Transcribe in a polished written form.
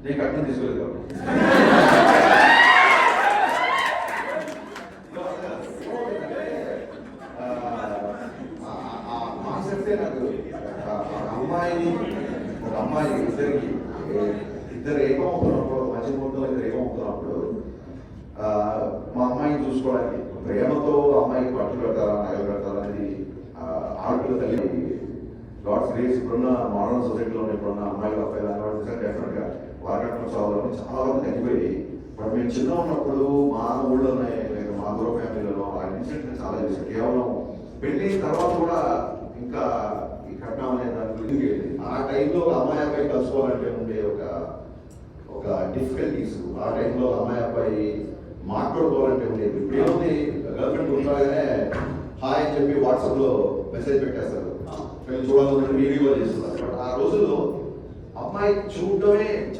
నేను కట్నం తీసుకోలేదు కాబట్టి కాన్సెప్టే నాకు ఒక అమ్మాయి ఇద్దరు ఏకమవుతున్నప్పుడు మంచి ముహూర్తంలో ఇద్దరు ఏకమవుతున్నప్పుడు మా అమ్మాయిని చూసుకోవడానికి ప్రేమతో అమ్మాయికి బట్టలు పెడతారా నగలు పెడతారా అనేది ఆడపిల్ల తల్లి గాడ్స్ గ్రేస్ ఇప్పుడున్న మోడర్న్ సొసైటీలో ఇప్పుడున్న అమ్మాయిలు అబ్బాయిలు డెఫినెట్ గా వారకట్నం చదవడం చాలా వరకు తగ్గిపోయి బట్ మేము చిన్న ఉన్నప్పుడు మా ఊళ్ళోనే లేదా మా దూర ఫ్యామిలీలలో ఆ ఇన్సిడెంట్ చాలా చేశారు. కేవలం పెళ్లి తర్వాత కూడా ఇంకా ఈ కట్నం అనే దాని గురించి ఆ టైంలో అమ్మాయి అబ్బాయి కలుసుకోవాలంటే ఉండే ఒక డిఫికల్టీస్, ఆ టైంలో అమ్మాయి అబ్బాయి మాట్లాడుకోవాలంటే ఉండేది. ఇప్పుడు ఏముంది, గర్ల్ ఫ్రెండ్ ఉంటాగానే హాయ్ అని చెప్పి వాట్సాప్లో మెసేజ్ పెట్టేస్తారు, చూడాలని వీడియో చేస్తున్నారు. బట్ ఆ రోజుల్లో అమ్మాయి చూడటమే